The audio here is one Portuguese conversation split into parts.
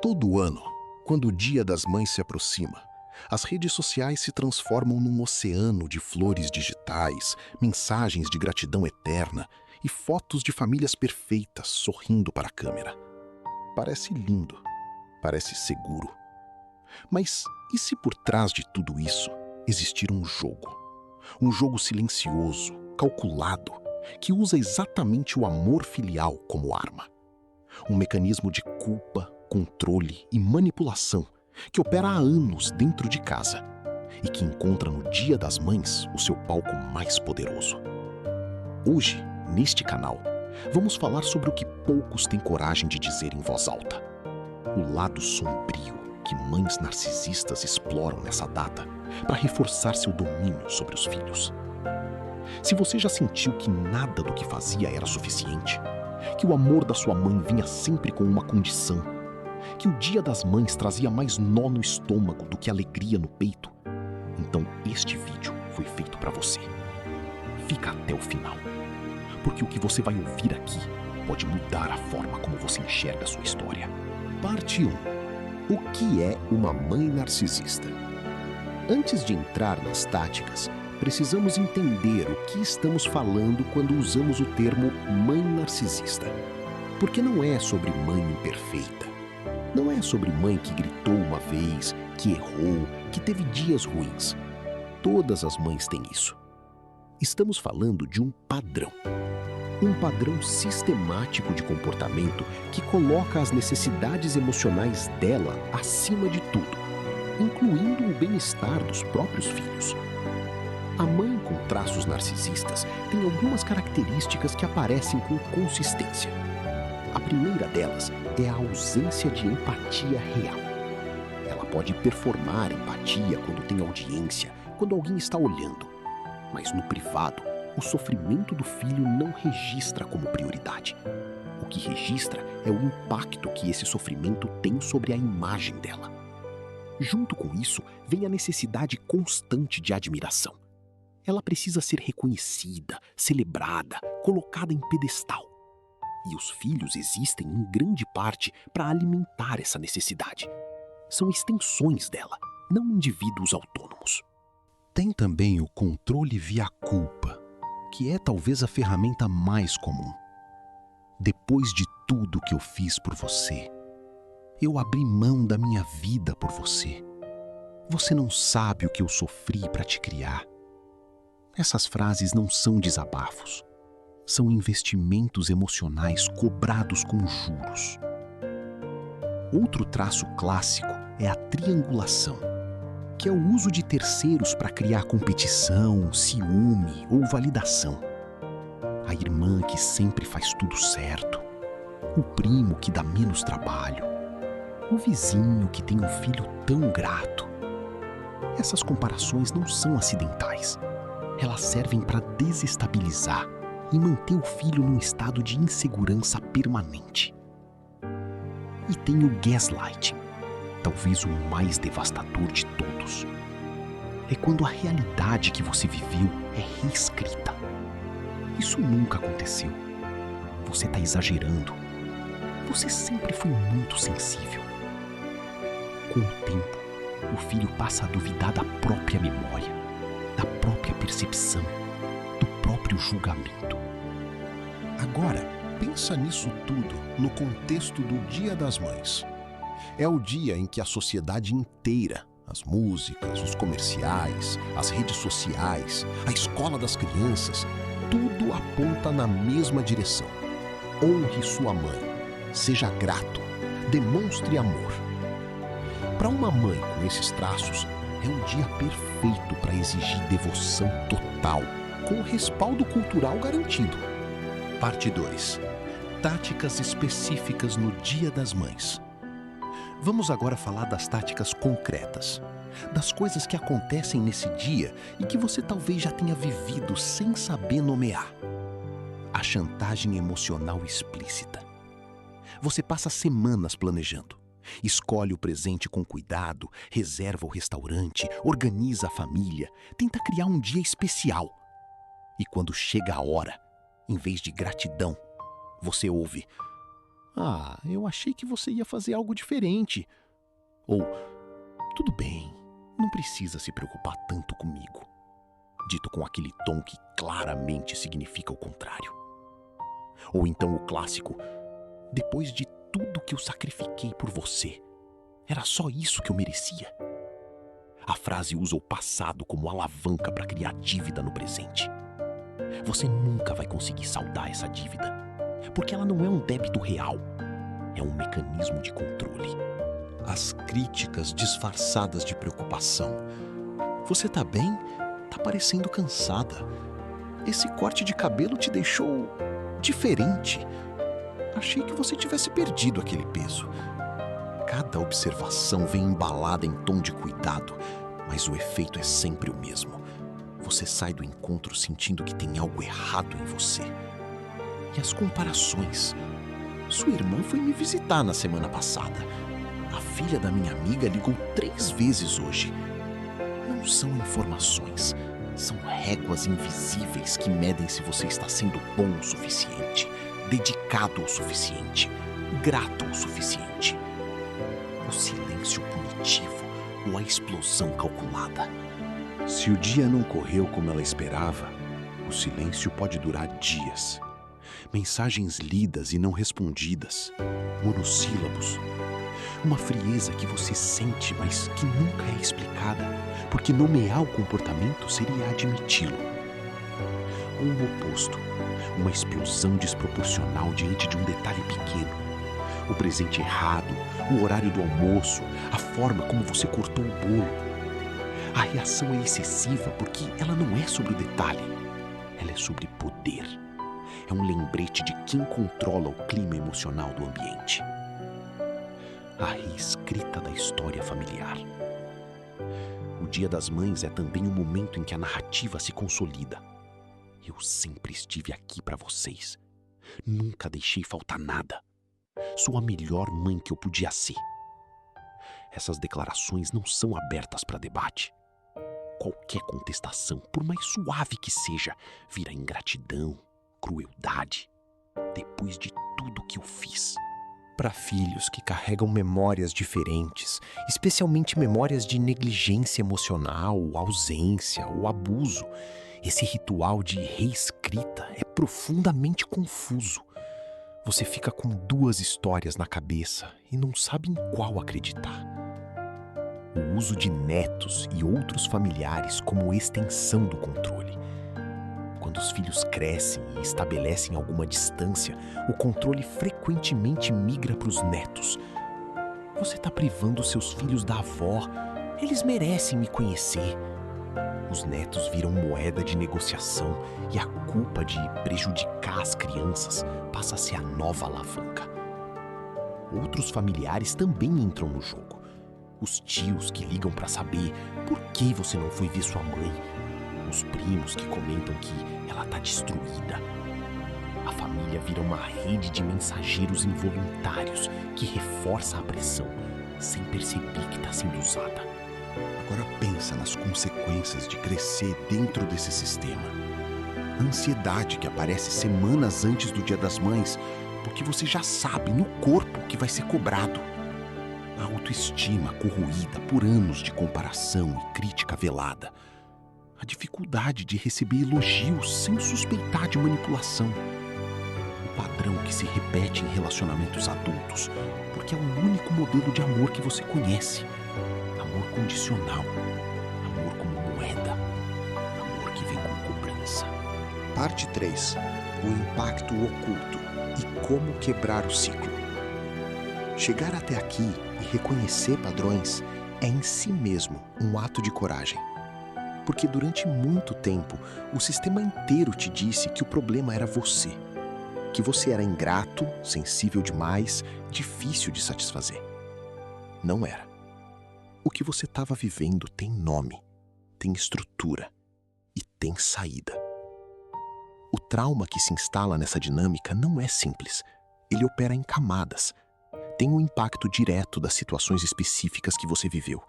Todo ano, quando o Dia das Mães se aproxima, as redes sociais se transformam num oceano de flores digitais, mensagens de gratidão eterna e fotos de famílias perfeitas sorrindo para a câmera. Parece lindo, parece seguro. Mas e se por trás de tudo isso existir um jogo? Um jogo silencioso, calculado, que usa exatamente o amor filial como arma. Um mecanismo de culpa, controle e manipulação que opera há anos dentro de casa e que encontra no Dia das Mães o seu palco mais poderoso. Hoje, neste canal, vamos falar sobre o que poucos têm coragem de dizer em voz alta. O lado sombrio que mães narcisistas exploram nessa data para reforçar seu domínio sobre os filhos. Se você já sentiu que nada do que fazia era suficiente, que o amor da sua mãe vinha sempre com uma condição, que o Dia das Mães trazia mais nó no estômago do que alegria no peito, então este vídeo foi feito para você. Fica até o final, porque o que você vai ouvir aqui pode mudar a forma como você enxerga a sua história. Parte 1. O que é uma mãe narcisista? Antes de entrar nas táticas, precisamos entender o que estamos falando quando usamos o termo mãe narcisista. Porque não é sobre mãe imperfeita. Não é sobre mãe que gritou uma vez, que errou, que teve dias ruins. Todas as mães têm isso. Estamos falando de um padrão. Um padrão sistemático de comportamento que coloca as necessidades emocionais dela acima de tudo, incluindo o bem-estar dos próprios filhos. A mãe com traços narcisistas tem algumas características que aparecem com consistência. A primeira delas é a ausência de empatia real. Ela pode performar empatia quando tem audiência, quando alguém está olhando, mas no privado, o sofrimento do filho não registra como prioridade. O que registra é o impacto que esse sofrimento tem sobre a imagem dela. Junto com isso, vem a necessidade constante de admiração. Ela precisa ser reconhecida, celebrada, colocada em pedestal. E os filhos existem em grande parte para alimentar essa necessidade. São extensões dela, não indivíduos autônomos. Tem também o controle via culpa, que é talvez a ferramenta mais comum. Depois de tudo que eu fiz por você, eu abri mão da minha vida por você. Você não sabe o que eu sofri para te criar. Essas frases não são desabafos. São investimentos emocionais cobrados com juros. Outro traço clássico é a triangulação, que é o uso de terceiros para criar competição, ciúme ou validação. A irmã que sempre faz tudo certo, o primo que dá menos trabalho, o vizinho que tem um filho tão grato. Essas comparações não são acidentais. Elas servem para desestabilizar e manter o filho num estado de insegurança permanente. E tem o gaslighting, talvez o mais devastador de todos. É quando a realidade que você viveu é reescrita. Isso nunca aconteceu. Você está exagerando. Você sempre foi muito sensível. Com o tempo, o filho passa a duvidar da própria memória, da própria percepção, do próprio julgamento. Agora, pensa nisso tudo no contexto do Dia das Mães. É o dia em que a sociedade inteira, as músicas, os comerciais, as redes sociais, a escola das crianças, tudo aponta na mesma direção. Honre sua mãe, seja grato, demonstre amor. Para uma mãe com esses traços, é um dia perfeito para exigir devoção total, com respaldo cultural garantido. Parte 2. Táticas específicas no Dia das Mães. Vamos agora falar das táticas concretas, das coisas que acontecem nesse dia e que você talvez já tenha vivido sem saber nomear. A chantagem emocional explícita. Você passa semanas planejando. Escolhe o presente com cuidado, reserva o restaurante, organiza a família, tenta criar um dia especial. E quando chega a hora, em vez de gratidão, você ouve: "Ah, eu achei que você ia fazer algo diferente." Ou "Tudo bem, não precisa se preocupar tanto comigo." Dito com aquele tom que claramente significa o contrário. Ou então o clássico: "Depois de tudo que eu sacrifiquei por você, era só isso que eu merecia." A frase usa o passado como alavanca para criar dívida no presente. Você nunca vai conseguir saldar essa dívida, porque ela não é um débito real, é um mecanismo de controle. As críticas disfarçadas de preocupação. "Você tá bem? Tá parecendo cansada. Esse corte de cabelo te deixou diferente. Achei que você tivesse perdido aquele peso." Cada observação vem embalada em tom de cuidado, mas o efeito é sempre o mesmo. Você sai do encontro sentindo que tem algo errado em você. E as comparações. "Sua irmã foi me visitar na semana passada. A filha da minha amiga ligou 3 vezes hoje." Não são informações, são réguas invisíveis que medem se você está sendo bom o suficiente, dedicado o suficiente, grato o suficiente. O silêncio punitivo ou a explosão calculada. Se o dia não correu como ela esperava, o silêncio pode durar dias. Mensagens lidas e não respondidas, monossílabos. Uma frieza que você sente, mas que nunca é explicada, porque nomear o comportamento seria admiti-lo. Ou o oposto, uma explosão desproporcional diante de um detalhe pequeno. O presente errado, o horário do almoço, a forma como você cortou o bolo. A reação é excessiva porque ela não é sobre o detalhe, ela é sobre poder. É um lembrete de quem controla o clima emocional do ambiente. A reescrita da história familiar. O Dia das Mães é também o momento em que a narrativa se consolida. Eu sempre estive aqui para vocês. Nunca deixei faltar nada. Sou a melhor mãe que eu podia ser. Essas declarações não são abertas para debate. Qualquer contestação, por mais suave que seja, vira ingratidão, crueldade. Depois de tudo que eu fiz. Para filhos que carregam memórias diferentes, especialmente memórias de negligência emocional, ausência ou abuso, esse ritual de reescrita é profundamente confuso. Você fica com 2 histórias na cabeça e não sabe em qual acreditar. O uso de netos e outros familiares como extensão do controle. Quando os filhos crescem e estabelecem alguma distância, o controle frequentemente migra para os netos. Você está privando seus filhos da avó. Eles merecem me conhecer. Os netos viram moeda de negociação e a culpa de prejudicar as crianças passa a ser a nova alavanca. Outros familiares também entram no jogo. Os tios que ligam para saber por que você não foi ver sua mãe. Os primos que comentam que ela tá destruída. A família vira uma rede de mensageiros involuntários que reforça a pressão sem perceber que está sendo usada. Agora pensa nas consequências de crescer dentro desse sistema. A ansiedade que aparece semanas antes do Dia das Mães, porque você já sabe no corpo que vai ser cobrado. A autoestima corroída por anos de comparação e crítica velada. A dificuldade de receber elogios sem suspeitar de manipulação. O padrão que se repete em relacionamentos adultos, porque é o único modelo de amor que você conhece. Amor condicional, amor como moeda, amor que vem com cobrança. Parte 3. O impacto oculto e como quebrar o ciclo. Chegar até aqui e reconhecer padrões é em si mesmo um ato de coragem. Porque durante muito tempo, o sistema inteiro te disse que o problema era você. Que você era ingrato, sensível demais, difícil de satisfazer. Não era. O que você estava vivendo tem nome, tem estrutura e tem saída. O trauma que se instala nessa dinâmica não é simples. Ele opera em camadas. Tem o impacto direto das situações específicas que você viveu.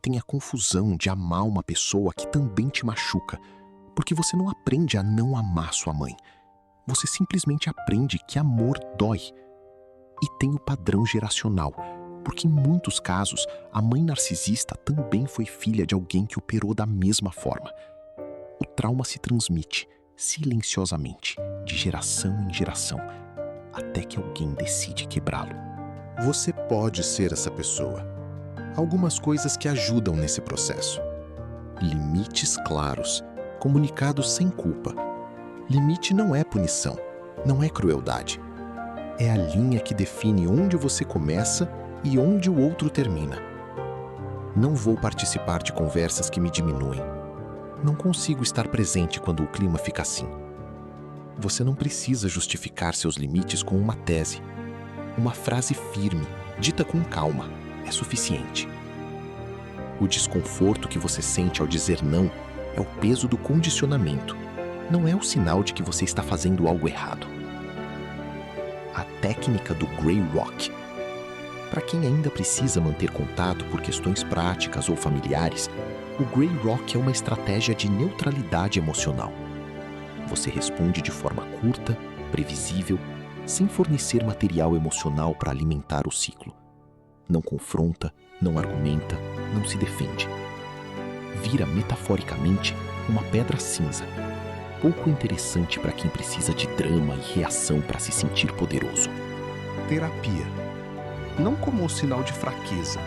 Tem a confusão de amar uma pessoa que também te machuca, porque você não aprende a não amar sua mãe. Você simplesmente aprende que amor dói. E tem o padrão geracional, porque em muitos casos a mãe narcisista também foi filha de alguém que operou da mesma forma. O trauma se transmite silenciosamente, de geração em geração, até que alguém decide quebrá-lo. Você pode ser essa pessoa. Algumas coisas que ajudam nesse processo. Limites claros, comunicados sem culpa. Limite não é punição, não é crueldade. É a linha que define onde você começa e onde o outro termina. Não vou participar de conversas que me diminuem. Não consigo estar presente quando o clima fica assim. Você não precisa justificar seus limites com uma tese. Uma frase firme, dita com calma, é suficiente. O desconforto que você sente ao dizer não é o peso do condicionamento. Não é o sinal de que você está fazendo algo errado. A técnica do Grey Rock. Para quem ainda precisa manter contato por questões práticas ou familiares, o Grey Rock é uma estratégia de neutralidade emocional. Você responde de forma curta, previsível, sem fornecer material emocional para alimentar o ciclo. Não confronta, não argumenta, não se defende. Vira metaforicamente uma pedra cinza, pouco interessante para quem precisa de drama e reação para se sentir poderoso. Terapia. Não como um sinal de fraqueza,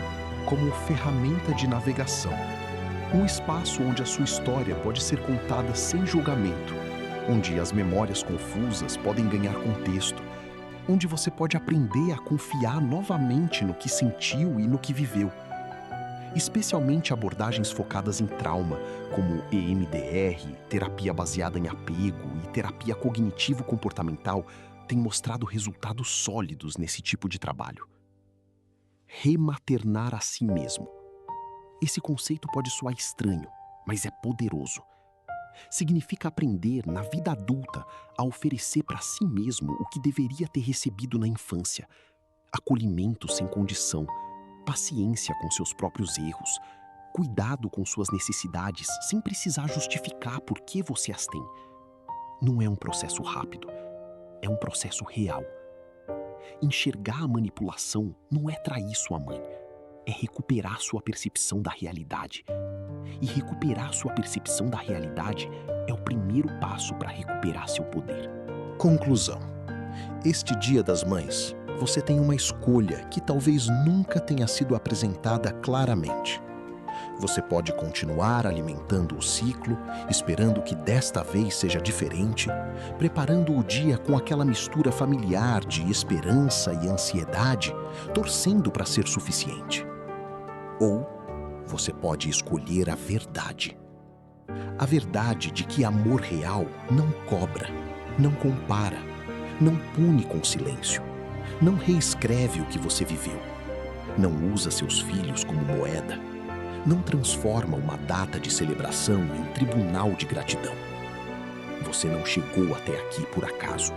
como ferramenta de navegação. Um espaço onde a sua história pode ser contada sem julgamento, onde as memórias confusas podem ganhar contexto, onde você pode aprender a confiar novamente no que sentiu e no que viveu. Especialmente abordagens focadas em trauma, como EMDR, terapia baseada em apego e terapia cognitivo-comportamental, têm mostrado resultados sólidos nesse tipo de trabalho. Rematernar a si mesmo. Esse conceito pode soar estranho, mas é poderoso. Significa aprender, na vida adulta, a oferecer para si mesmo o que deveria ter recebido na infância. Acolhimento sem condição, paciência com seus próprios erros, cuidado com suas necessidades sem precisar justificar por que você as tem. Não é um processo rápido, é um processo real. Enxergar a manipulação não é trair sua mãe, é recuperar sua percepção da realidade. E recuperar sua percepção da realidade é o primeiro passo para recuperar seu poder. Conclusão. Este Dia das Mães, você tem uma escolha que talvez nunca tenha sido apresentada claramente. Você pode continuar alimentando o ciclo, esperando que desta vez seja diferente, preparando o dia com aquela mistura familiar de esperança e ansiedade, torcendo para ser suficiente. Ou você pode escolher a verdade. A verdade de que amor real não cobra, não compara, não pune com silêncio, não reescreve o que você viveu, não usa seus filhos como moeda, não transforma uma data de celebração em tribunal de gratidão. Você não chegou até aqui por acaso.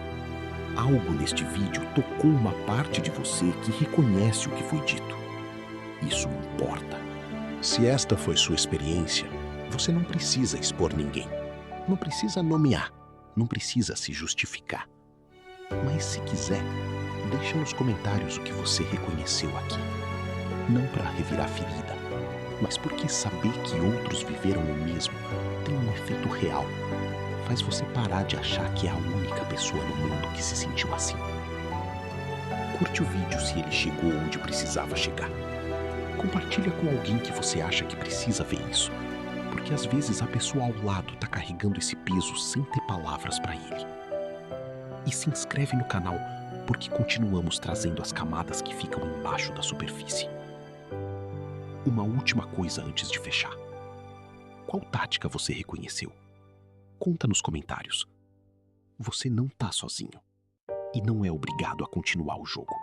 Algo neste vídeo tocou uma parte de você que reconhece o que foi dito. Isso importa. Se esta foi sua experiência, você não precisa expor ninguém. Não precisa nomear. Não precisa se justificar. Mas se quiser, deixa nos comentários o que você reconheceu aqui. Não para revirar ferida, mas porque saber que outros viveram o mesmo tem um efeito real. Faz você parar de achar que é a única pessoa no mundo que se sentiu assim. Curte o vídeo se ele chegou onde precisava chegar. Compartilha com alguém que você acha que precisa ver isso, porque às vezes a pessoa ao lado está carregando esse peso sem ter palavras para ele. E se inscreve no canal, porque continuamos trazendo as camadas que ficam embaixo da superfície. Uma última coisa antes de fechar. Qual tática você reconheceu? Conta nos comentários. Você não está sozinho e não é obrigado a continuar o jogo.